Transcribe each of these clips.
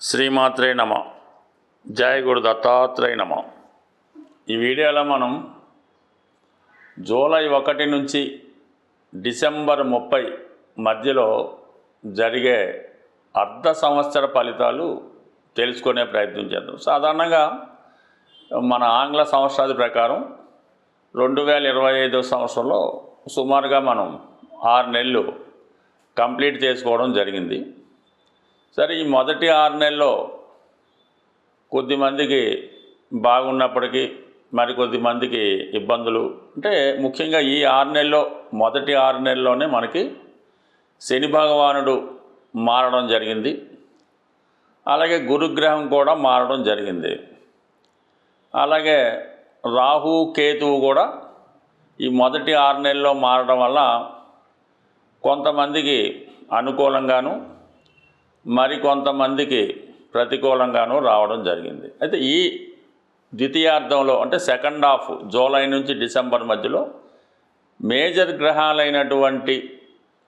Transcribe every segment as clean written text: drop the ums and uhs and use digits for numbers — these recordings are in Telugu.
శ్రీమాత్రే నమ. జయ గురు దత్తాత్రేయ నమ. ఈ వీడియోలో మనం జూలై 1 నుంచి డిసెంబర్ 30 మధ్యలో జరిగే అర్ధ సంవత్సర ఫలితాలు తెలుసుకునే ప్రయత్నం చేద్దాం. సాధారణంగా మన ఆంగ్ల సంవత్సరాది ప్రకారం 2025 సంవత్సరంలో సుమారుగా మనం 6 నెలలు కంప్లీట్ చేసుకోవడం జరిగింది. సరే, ఈ మొదటి 6 నెలల్లో కొద్దిమందికి బాగున్నప్పటికీ మరికొద్దిమందికి ఇబ్బందులు. అంటే ముఖ్యంగా ఈ 6 నెలల్లో మొదటి 6 నెలల్లోనే మనకి శని భగవానుడు మారడం జరిగింది. అలాగే గురుగ్రహం కూడా మారడం జరిగింది. అలాగే రాహు కేతువు కూడా ఈ మొదటి 6 నెలల్లో మారడం వల్ల కొంతమందికి అనుకూలంగాను మరికొంతమందికి ప్రతికూలంగాను రావడం జరిగింది. అయితే ఈ ద్వితీయార్థంలో అంటే సెకండ్ హాఫ్ జూలై నుంచి డిసెంబర్ మధ్యలో మేజర్ గ్రహాలైనటువంటి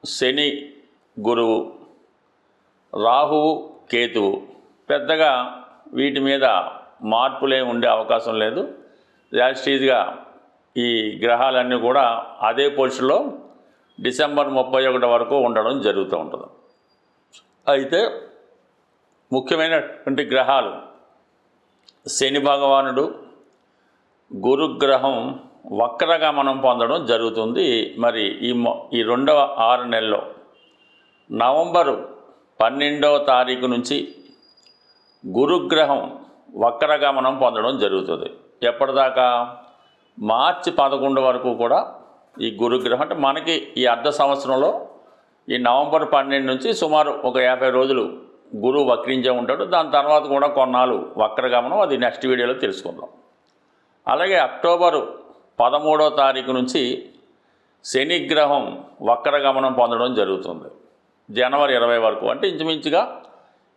శని, గురువు, రాహువు, కేతువు పెద్దగా వీటి మీద మార్పులే ఉండే అవకాశం లేదు. యాస్టీజ్గా ఈ గ్రహాలన్నీ కూడా అదే పొజిషన్లో డిసెంబర్ 31 వరకు ఉండడం జరుగుతూ ఉంటుంది. అయితే ముఖ్యమైనటువంటి గ్రహాలు శని భగవానుడు, గురుగ్రహం వక్రగమనం పొందడం జరుగుతుంది. మరి ఈ రెండవ 6 నెలల్లో నవంబరు 12వ తారీఖు నుంచి గురుగ్రహం వక్రగమనం పొందడం జరుగుతుంది. ఎప్పటిదాకా? మార్చి 11 వరకు కూడా ఈ గురుగ్రహం అంటే మనకి ఈ అర్ధ సంవత్సరంలో ఈ నవంబర్ 12 నుంచి సుమారు ఒక 50 రోజులు గురువు వక్రించే ఉంటాడు. దాని తర్వాత కూడా కొన్నాళ్ళు వక్రగమనం, అది నెక్స్ట్ వీడియోలో తెలుసుకుందాం. అలాగే అక్టోబరు 13వ తారీఖు నుంచి శనిగ్రహం వక్రగమనం పొందడం జరుగుతుంది. జనవరి 20 వరకు అంటే ఇంచుమించుగా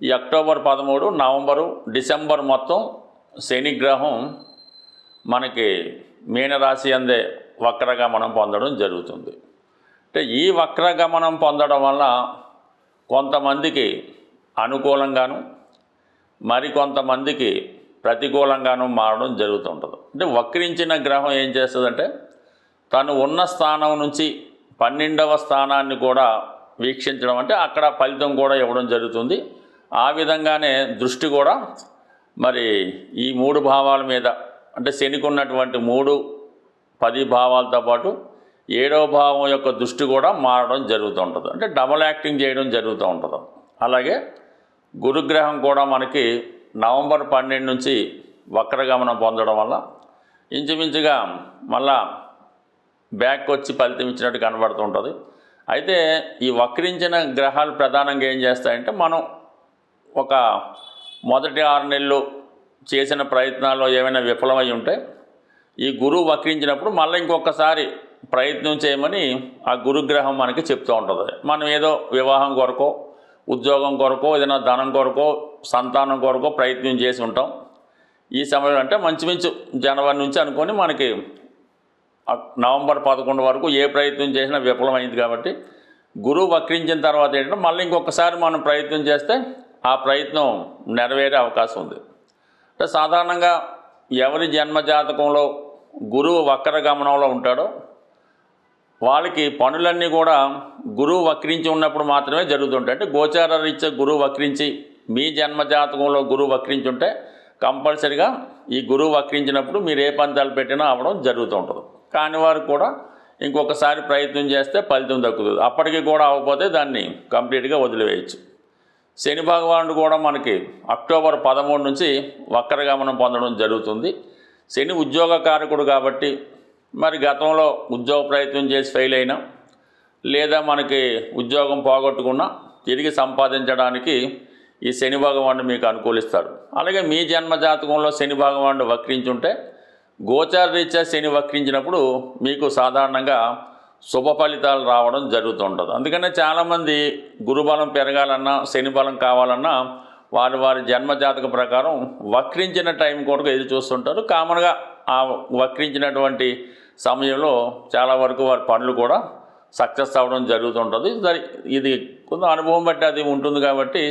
ఈ అక్టోబర్ 13, నవంబరు, డిసెంబర్ మొత్తం శనిగ్రహం మనకి మీనరాశి అందే వక్రగమనం పొందడం జరుగుతుంది. అంటే ఈ వక్రగమనం పొందడం వల్ల కొంతమందికి అనుకూలంగాను మరికొంతమందికి ప్రతికూలంగాను మారడం జరుగుతుంటుంది. అంటే వక్రించిన గ్రహం ఏం చేస్తుందంటే తను ఉన్న స్థానం నుంచి 12వ స్థానాన్ని కూడా వీక్షించడం, అంటే అక్కడ ఫలితం కూడా ఇవ్వడం జరుగుతుంది. ఆ విధంగానే దృష్టి కూడా మరి ఈ 3 భావాల మీద అంటే శనికి ఉన్నటువంటి 3, 10 భావాలతో పాటు 7వ భావం యొక్క దృష్టి కూడా మారడం జరుగుతూ ఉంటుంది. అంటే డబల్ యాక్టింగ్ చేయడం జరుగుతూ ఉంటుంది. అలాగే గురుగ్రహం కూడా మనకి నవంబర్ 12 నుంచి వక్రగమనం పొందడం వల్ల ఇంచుమించుగా మళ్ళా బ్యాక్ వచ్చి ఫలితం ఇచ్చినట్టు కనబడుతుంటుంది. అయితే ఈ వక్రించిన గ్రహాలు ప్రధానంగా ఏం చేస్తాయంటే మనం ఒక మొదటి 6 నెలలు చేసిన ప్రయత్నాల్లో ఏమైనా విఫలమై ఉంటే ఈ గురువు వక్రించినప్పుడు మళ్ళీ ఇంకొకసారి ప్రయత్నం చేయమని ఆ గురుగ్రహం మనకి చెప్తూ ఉంటుంది. మనం ఏదో వివాహం కొరకో, ఉద్యోగం కొరకో, ఏదైనా ధనం కొరకో, సంతానం కొరకో ప్రయత్నం చేసి ఉంటాం. ఈ సమయంలో అంటే మంచుమించు జనవరి నుంచి అనుకొని మనకి నవంబర్ 11 వరకు ఏ ప్రయత్నం చేసినా విఫలమైంది. కాబట్టి గురువు వక్రించిన తర్వాత ఏంటంటే మళ్ళీ ఇంకొకసారి మనం ప్రయత్నం చేస్తే ఆ ప్రయత్నం నెరవేరే అవకాశం ఉంది. అంటే సాధారణంగా ఎవరి జన్మజాతకంలో గురువు వక్రగమనంలో ఉంటాడో వాళ్ళకి పనులన్నీ కూడా గురువు వక్రించి ఉన్నప్పుడు మాత్రమే జరుగుతుంటాయి. అంటే గోచార రీత్యా గురువు వక్రించి మీ జన్మజాతకంలో గురువు వక్రించి ఉంటే కంపల్సరిగా ఈ గురువు వక్రించినప్పుడు మీరు ఏ పంతాలు పెట్టినా అవ్వడం జరుగుతూ ఉంటుంది. కాని వారు కూడా ఇంకొకసారి ప్రయత్నం చేస్తే ఫలితం దక్కుతుంది. అప్పటికి కూడా అవ్వకపోతే దాన్ని కంప్లీట్గా వదిలివేయచ్చు. శని భగవానుడు కూడా మనకి అక్టోబర్ 13 నుంచి వక్రగమనం పొందడం జరుగుతుంది. శని ఉద్యోగకారకుడు కాబట్టి మరి గతంలో ఉద్యోగ ప్రయత్నం చేసి ఫెయిల్ అయినా లేదా మనకి ఉద్యోగం పోగొట్టుకున్నా తిరిగి సంపాదించడానికి ఈ శని భగవానుడు మీకు అనుకూలిస్తాడు. అలాగే మీ జన్మజాతకంలో శని భగవానుడు వక్రించుంటే గోచార రీత్యా శని వక్రించినప్పుడు మీకు సాధారణంగా శుభ ఫలితాలు రావడం జరుగుతుంటుంది. అందుకనే చాలామంది గురుబలం పెరగాలన్నా శని బలం కావాలన్నా వారి జన్మజాతక ప్రకారం వక్రించిన టైం కొరకు ఎదురు చూస్తుంటారు. కామన్గా ఆ వక్రించినటువంటి సమయంలో చాలా వరకు వారి పనులు కూడా సక్సెస్ అవ్వడం జరుగుతుంటుంది. ఇది కొంత అనుభవం బట్టి అది ఉంటుంది. కాబట్టి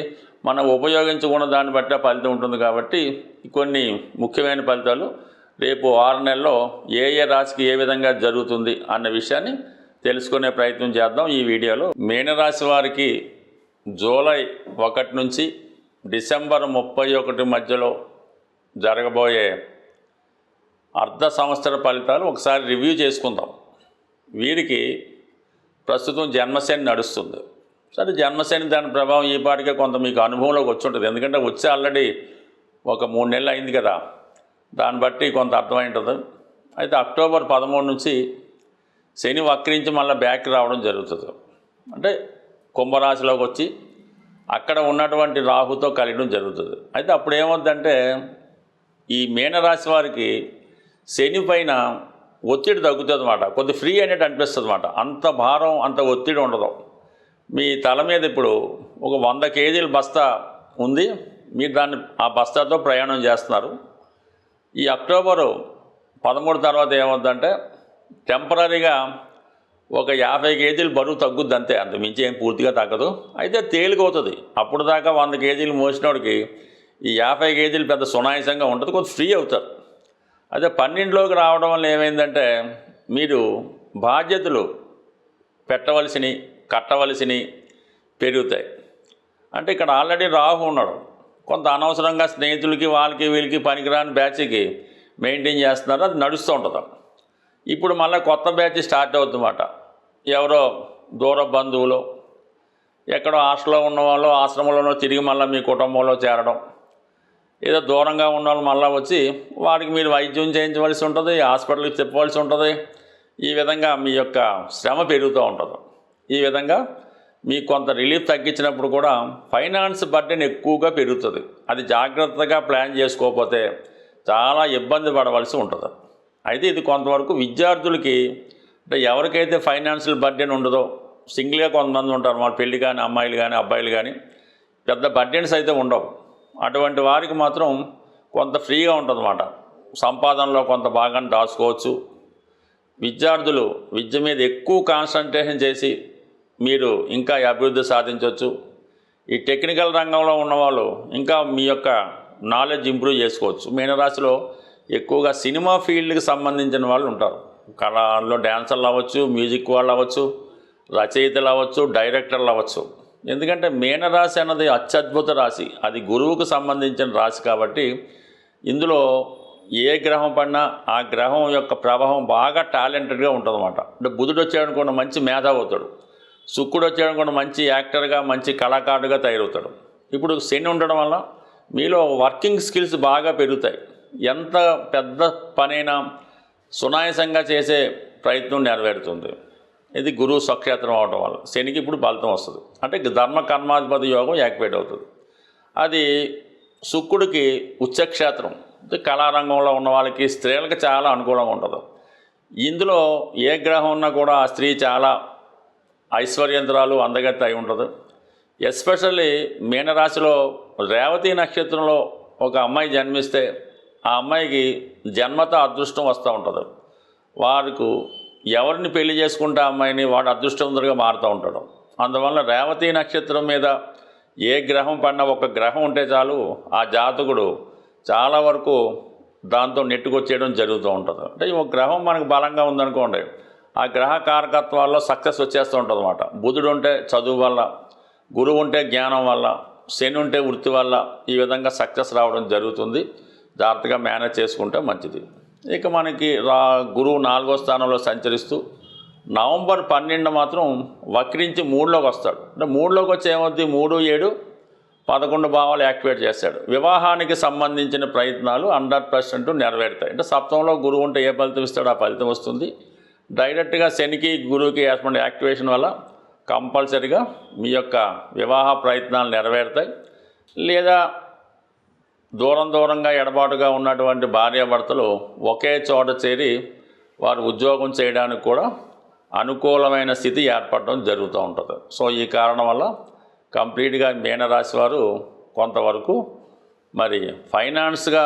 మనం ఉపయోగించుకున్న దాన్ని బట్టి ఆ ఫలితం ఉంటుంది. కాబట్టి కొన్ని ముఖ్యమైన ఫలితాలు రేపు 6 నెలల్లో ఏ ఏ రాశికి ఏ విధంగా జరుగుతుంది అన్న విషయాన్ని తెలుసుకునే ప్రయత్నం చేద్దాం ఈ వీడియోలో. మీనరాశి వారికి జూలై 1 నుంచి డిసెంబర్ 31 మధ్యలో జరగబోయే అర్ధ సంవత్సర ఫలితాలు ఒకసారి రివ్యూ చేసుకుందాం. వీరికి ప్రస్తుతం జన్మశని నడుస్తుంది. సరే, జన్మశని దాని ప్రభావం ఈ పాటికే కొంత మీకు అనుభవంలోకి వచ్చి ఉంటుంది. ఎందుకంటే వచ్చి ఆల్రెడీ ఒక 3 నెలలు అయింది కదా, దాన్ని బట్టి కొంత అర్థమై ఉంటుంది. అయితే అక్టోబర్ 13 నుంచి శని వక్రించి మళ్ళీ బ్యాక్ రావడం జరుగుతుంది. అంటే కుంభరాశిలోకి వచ్చి అక్కడ ఉన్నటువంటి రాహుతో కలియడం జరుగుతుంది. అయితే అప్పుడు ఏమవుతుందంటే ఈ మీనరాశి వారికి శని పైన ఒత్తిడి తగ్గుతుంది అన్నమాట. కొద్ది ఫ్రీ అనేది అనిపిస్తుంది అన్నమాట. అంత భారం, అంత ఒత్తిడి ఉండదు. మీ తల మీద ఇప్పుడు ఒక 100 కేజీల బస్తా ఉంది, మీరు దాన్ని ఆ బస్తాతో ప్రయాణం చేస్తున్నారు. ఈ అక్టోబరు 13 తర్వాత ఏమవుతుందంటే టెంపరీగా ఒక 50 కేజీలు బరువు తగ్గుద్ది అంతే, అంత మించి ఏం పూర్తిగా తగ్గదు. అయితే తేలికవుతుంది. అప్పుడు దాకా 100 కేజీలు మోసినోడికి ఈ 50 కేజీలు పెద్ద సునాయాసంగా ఉంటుంది, కొంచెం ఫ్రీ అవుతారు. అదే 12లోకి రావడం వల్ల ఏమైందంటే మీరు బాధ్యతలు పెట్టవలసినవి, కట్టవలసినవి పెరుగుతాయి. అంటే ఇక్కడ ఆల్రెడీ రాహు ఉన్నాడు, కొంత అనవసరంగా స్నేహితులకి వాళ్ళకి వీళ్ళకి పనికిరాని బ్యాచ్కి మెయింటైన్ చేస్తున్నారు, అది నడుస్తూ ఉంటుంది. ఇప్పుడు మళ్ళీ కొత్త బ్యాచ్ స్టార్ట్ అవుతుందన్నమాట. ఎవరో దూర బంధువులు, ఎక్కడో హాస్టల్లో ఉన్నవాళ్ళు ఆశ్రమంలోనో తిరిగి మళ్ళీ మీ కుటుంబంలో చేరడం, ఏదో దూరంగా ఉన్న వాళ్ళు మళ్ళీ వచ్చి వాడికి మీరు వైద్యం చేయించవలసి ఉంటుంది, హాస్పిటల్కి చెప్పవలసి ఉంటుంది. ఈ విధంగా మీ యొక్క శ్రమ పెరుగుతూ ఉంటుంది. ఈ విధంగా మీకు కొంత రిలీఫ్ తగ్గించినప్పుడు కూడా ఫైనాన్స్ బర్డెన్ ఎక్కువగా పెరుగుతుంది. అది జాగ్రత్తగా ప్లాన్ చేసుకోకపోతే చాలా ఇబ్బంది పడవలసి ఉంటుంది. అయితే ఇది కొంతవరకు విద్యార్థులకి, అంటే ఎవరికైతే ఫైనాన్షియల్ బర్డెన్ ఉండదో, సింగిల్గా కొంతమంది ఉంటారు, వాళ్ళ పెళ్ళి కానీ అమ్మాయిలు కానీ అబ్బాయిలు కానీ పెద్ద బర్డెన్స్ అయితే ఉండవు. అటువంటి వారికి మాత్రం కొంత ఫ్రీగా ఉంటుందన్నమాట. సంపాదనలో కొంత భాగాన్ని దాచుకోవచ్చు. విద్యార్థులు విద్య మీద ఎక్కువ కాన్సన్ట్రేషన్ చేసి మీరు ఇంకా అభివృద్ధి సాధించవచ్చు. ఈ టెక్నికల్ రంగంలో ఉన్నవాళ్ళు ఇంకా మీ యొక్క నాలెడ్జ్ ఇంప్రూవ్ చేసుకోవచ్చు. మీనరాశిలో ఎక్కువగా సినిమా ఫీల్డ్కి సంబంధించిన వాళ్ళు ఉంటారు. కళలో డ్యాన్సర్లు అవ్వచ్చు, మ్యూజిక్ వాళ్ళు అవ్వచ్చు, రచయితలు అవ్వచ్చు, డైరెక్టర్లు అవ్వచ్చు. ఎందుకంటే మీనరాశి అన్నది అత్యద్భుత రాశి, అది గురువుకు సంబంధించిన రాశి. కాబట్టి ఇందులో ఏ గ్రహం పడినా ఆ గ్రహం యొక్క ప్రభావం బాగా టాలెంటెడ్గా ఉంటుందన్నమాట. అంటే బుధుడు వచ్చాడనుకున్న మంచి మేధావి అవుతాడు, శుక్రుడు వచ్చాడనుకున్న మంచి యాక్టర్గా, మంచి కళాకారుడుగా తయారవుతాడు. ఇప్పుడు శని ఉండడం వల్ల మీలో వర్కింగ్ స్కిల్స్ బాగా పెరుగుతాయి. ఎంత పెద్ద పనైనా సునాయాసంగా చేసే ప్రయత్నం నెరవేరుతుంది. ఇది గురువు స్వక్షేత్రం అవడం వల్ల శనికి ఇప్పుడు ఫలితం వస్తుంది. అంటే ధర్మ కర్మాధిపతి యోగం యాక్టివేట్ అవుతుంది. అది శుక్రుడికి ఉచ్చక్షేత్రం, కళారంగంలో ఉన్న వాళ్ళకి, స్త్రీలకు చాలా అనుకూలంగా ఉంటుంది. ఇందులో ఏ గ్రహం ఉన్నా కూడా ఆ స్త్రీ చాలా ఐశ్వర్యంతురాలు, అందగత్తి అయి ఉంటుంది. ఎస్పెషల్లీ మీనరాశిలో రేవతి నక్షత్రంలో ఒక అమ్మాయి జన్మిస్తే ఆ అమ్మాయికి జన్మత అదృష్టం వస్తూ ఉంటుంది. వారికి ఎవరిని పెళ్లి చేసుకుంటే అమ్మాయిని వాడు అదృష్టవంతుడిగా మారుతూ ఉంటాడు. అందువల్ల రేవతి నక్షత్రం మీద ఏ గ్రహం పడినా ఒక గ్రహం ఉంటే చాలు, ఆ జాతకుడు చాలా వరకు దాంతో నెట్టుకొచ్చేయడం జరుగుతూ ఉంటుంది. అంటే ఒక గ్రహం మనకు బలంగా ఉందనుకోండి, ఆ గ్రహ కారకత్వాల్లో సక్సెస్ వచ్చేస్తూ ఉంటుంది అన్నమాట. బుధుడు ఉంటే చదువు వల్ల, గురువు ఉంటే జ్ఞానం వల్ల, శని ఉంటే వృత్తి వల్ల ఈ విధంగా సక్సెస్ రావడం జరుగుతుంది. జాగ్రత్తగా మేనేజ్ చేసుకుంటే మంచిది. ఇక మనకి గురువు 4వ స్థానంలో సంచరిస్తూ నవంబర్ 12 మాత్రం వక్రించి 3లోకి వస్తాడు. అంటే 3లోకి వచ్చి ఏమవుతుంది, 3, 7, 11 భావాలు యాక్టివేట్ చేస్తాడు. వివాహానికి సంబంధించిన ప్రయత్నాలు 100% నెరవేరుతాయి. అంటే సప్తమంలో గురువు ఉంటే ఏ ఫలితం ఇస్తాడో ఆ ఫలితం వస్తుంది. డైరెక్ట్గా శనికి గురువుకి ఏర్పడిన యాక్టివేషన్ వల్ల కంపల్సరీగా మీ యొక్క వివాహ ప్రయత్నాలు నెరవేరుతాయి. లేదా దూరంగా ఎడబాటుగా ఉన్నటువంటి భార్యాభర్తలు ఒకే చోట చేరి వారు ఉద్యోగం చేయడానికి కూడా అనుకూలమైన స్థితి ఏర్పడడం జరుగుతూ ఉంటుంది. సో ఈ కారణం వల్ల కంప్లీట్గా మీనరాశి వారు కొంతవరకు మరి ఫైనాన్స్గా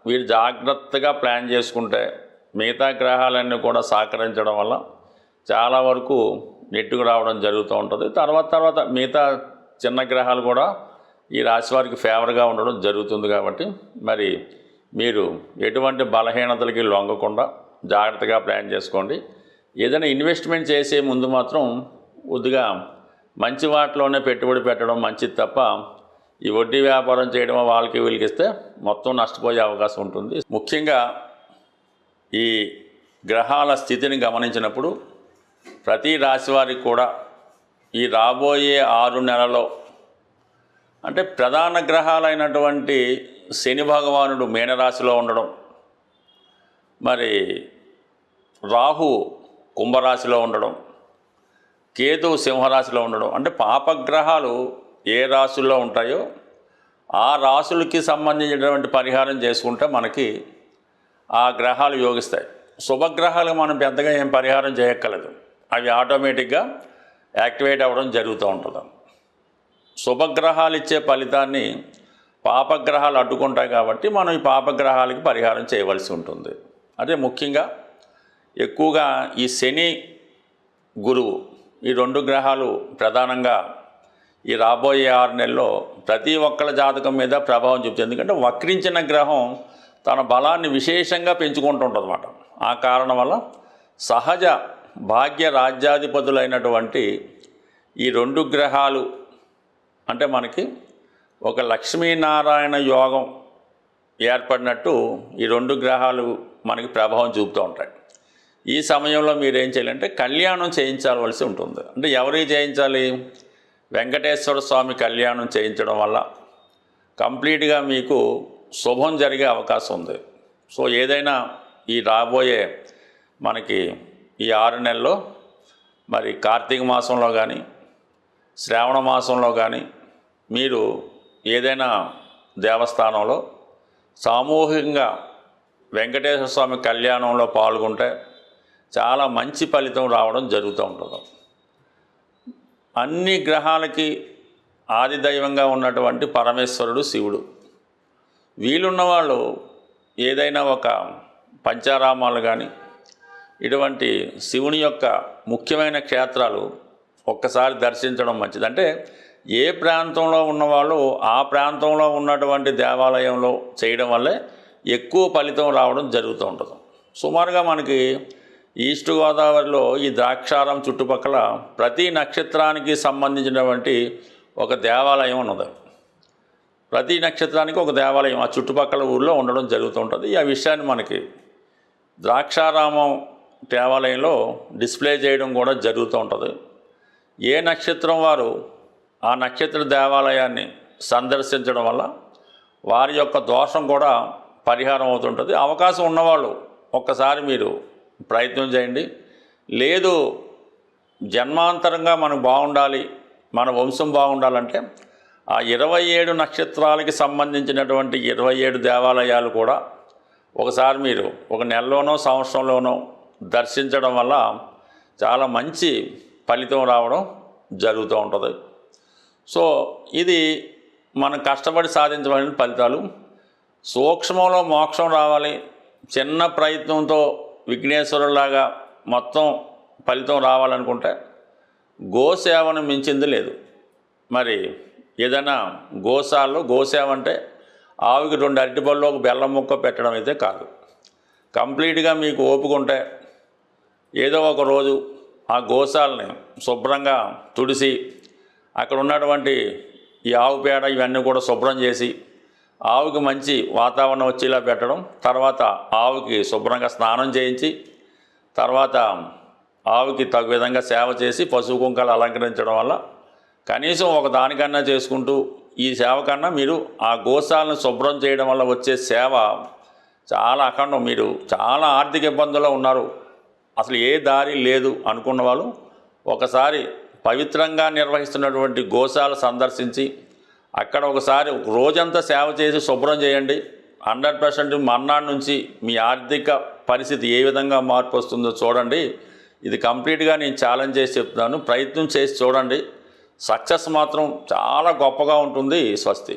వీరు జాగ్రత్తగా ప్లాన్ చేసుకుంటే మిగతా గ్రహాలన్నీ కూడా సహకరించడం వల్ల చాలా వరకు నెట్టుకు రావడం జరుగుతూ ఉంటుంది. తర్వాత మిగతా చిన్న గ్రహాలు కూడా ఈ రాశి వారికి ఫేవర్గా ఉండడం జరుగుతుంది. కాబట్టి మరి మీరు ఎటువంటి బలహీనతలకి లొంగకుండా జాగ్రత్తగా ప్లాన్ చేసుకోండి. ఏదైనా ఇన్వెస్ట్మెంట్ చేసే ముందు మాత్రం కొద్దిగా మంచి వాటిలోనే పెట్టుబడి పెట్టడం మంచిది తప్ప ఈ వడ్డీ వ్యాపారం చేయడం వాళ్ళకి వీళ్ళకి ఇస్తే మొత్తం నష్టపోయే అవకాశం ఉంటుంది. ముఖ్యంగా ఈ గ్రహాల స్థితిని గమనించినప్పుడు ప్రతి రాశి వారికి కూడా ఈ రాబోయే 6 నెలల్లో అంటే ప్రధాన గ్రహాలైనటువంటి శని భగవానుడు మీనరాశిలో ఉండడం, మరి రాహు కుంభరాశిలో ఉండడం, కేతు సింహరాశిలో ఉండడం, అంటే పాపగ్రహాలు ఏ రాశుల్లో ఉంటాయో ఆ రాశులకి సంబంధించినటువంటి పరిహారం చేసుకుంటే మనకి ఆ గ్రహాలు యోగిస్తాయి. శుభగ్రహాలు మనం పెద్దగా ఏం పరిహారం చేయక్కర్లేదు, అవి ఆటోమేటిక్గా యాక్టివేట్ అవ్వడం జరుగుతూ ఉంటుంది. శుభగ్రహాలు ఇచ్చే ఫలితాన్ని పాపగ్రహాలు అడ్డుకుంటాయి కాబట్టి మనం ఈ పాపగ్రహాలకి పరిహారం చేయవలసి ఉంటుంది. అదే ముఖ్యంగా ఎక్కువగా ఈ శని గురువు ఈ 2 గ్రహాలు ప్రధానంగా ఈ రాబోయే 6 నెలల్లో ప్రతి ఒక్కళ్ళ జాతకం మీద ప్రభావం చూపుతుంది. ఎందుకంటే వక్రించిన గ్రహం తన బలాన్ని విశేషంగా పెంచుకుంటుంటుంది అన్నమాట. ఆ కారణం వల్ల సహజ భాగ్య రాజ్యాధిపతులైనటువంటి ఈ 2 గ్రహాలు అంటే మనకి ఒక లక్ష్మీనారాయణ యోగం ఏర్పడినట్టు ఈ 2 గ్రహాలు మనకి ప్రభావం చూపుతూ ఉంటాయి. ఈ సమయంలో మీరు ఏం చేయాలంటే కళ్యాణం చేయించవలసి ఉంటుంది. అంటే ఎవరికి చేయించాలి? వెంకటేశ్వర స్వామి కళ్యాణం చేయించడం వల్ల కంప్లీట్గా మీకు శుభం జరిగే అవకాశం ఉంది. సో ఏదైనా ఈ రాబోయే మనకి ఈ 6 నెలల్లో మరి కార్తీక మాసంలో కానీ శ్రావణ మాసంలో కానీ మీరు ఏదైనా దేవస్థానంలో సామూహికంగా వెంకటేశ్వర స్వామి కళ్యాణంలో పాల్గొంటే చాలా మంచి ఫలితం రావడం జరుగుతూ ఉంటుంది. అన్ని గ్రహాలకి ఆదిదైవంగా ఉన్నటువంటి పరమేశ్వరుడు శివుడు. వీలున్న వాళ్ళు ఏదైనా ఒక పంచారామాలు కానీ ఇటువంటి శివుని యొక్క ముఖ్యమైన క్షేత్రాలు ఒక్కసారి దర్శించడం మంచిది. అంటే ఏ ప్రాంతంలో ఉన్నవాళ్ళు ఆ ప్రాంతంలో ఉన్నటువంటి దేవాలయంలో చేయడం వల్లే ఎక్కువ ఫలితం రావడం జరుగుతూ ఉంటుంది. సుమారుగా మనకి ఈస్ట్ గోదావరిలో ఈ ద్రాక్షారం చుట్టుపక్కల ప్రతి నక్షత్రానికి సంబంధించినటువంటి ఒక దేవాలయం ఉన్నది. ప్రతి నక్షత్రానికి ఒక దేవాలయం ఆ చుట్టుపక్కల ఊళ్ళో ఉండడం జరుగుతూ ఉంటుంది. ఆ విషయాన్ని మనకి ద్రాక్షారామం దేవాలయంలో డిస్ప్లే చేయడం కూడా జరుగుతూ ఉంటుంది. ఏ నక్షత్రం వారు ఆ నక్షత్ర దేవాలయాన్ని సందర్శించడం వల్ల వారి యొక్క దోషం కూడా పరిహారం అవుతుంటుంది. అవకాశం ఉన్నవాళ్ళు ఒక్కసారి మీరు ప్రయత్నం చేయండి. లేదు జన్మాంతరంగా మనకు బాగుండాలి, మన వంశం బాగుండాలంటే ఆ 27 నక్షత్రాలకి సంబంధించినటువంటి 27 దేవాలయాలు కూడా ఒకసారి మీరు ఒక నెలలోనో సంవత్సరంలోనో దర్శించడం వల్ల చాలా మంచి ఫలితం రావడం జరుగుతూ ఉంటుంది. సో ఇది మనం కష్టపడి సాధించబడిన ఫలితాలు. సూక్ష్మంలో మోక్షం రావాలి, చిన్న ప్రయత్నంతో విఘ్నేశ్వరులాగా మొత్తం ఫలితం రావాలనుకుంటే గోసేవను మించింది లేదు. మరి ఏదైనా గోసేవ అంటే ఆవుకి 2 అరటిపళ్ళు ఒక బెల్లం ముక్క పెట్టడం అయితే కాదు. కంప్లీట్గా మీకు ఓపిక ఉంటే ఏదో ఒక రోజు ఆ గోశాలని శుభ్రంగా తుడిసి అక్కడ ఉన్నటువంటి ఈ ఆవు పేడ ఇవన్నీ కూడా శుభ్రం చేసి ఆవుకి మంచి వాతావరణం వచ్చేలా పెట్టడం, తర్వాత ఆవుకి శుభ్రంగా స్నానం చేయించి తర్వాత ఆవుకి తగు విధంగా సేవ చేసి పసుపు కుంకాలు అలంకరించడం వల్ల కనీసం ఒక దానికన్నా చేసుకుంటూ ఈ సేవ కన్నా మీరు ఆ గోశాలను శుభ్రం చేయడం వల్ల వచ్చే సేవ చాలా అఖండం. మీరు చాలా ఆర్థిక ఇబ్బందుల్లో ఉన్నారు, అసలు ఏ దారి లేదు అనుకున్న వాళ్ళు ఒకసారి పవిత్రంగా నిర్వహిస్తున్నటువంటి గోశాల సందర్శించి అక్కడ ఒకసారి ఒక రోజంతా సేవ చేసి శుభ్రం చేయండి. 100% మర్నాడు నుంచి మీ ఆర్థిక పరిస్థితి ఏ విధంగా మార్పు వస్తుందో చూడండి. ఇది కంప్లీట్గా నేను ఛాలెంజ్ చేసి చెప్తున్నాను. ప్రయత్నం చేసి చూడండి, సక్సెస్ మాత్రం చాలా గొప్పగా ఉంటుంది. స్వస్తి.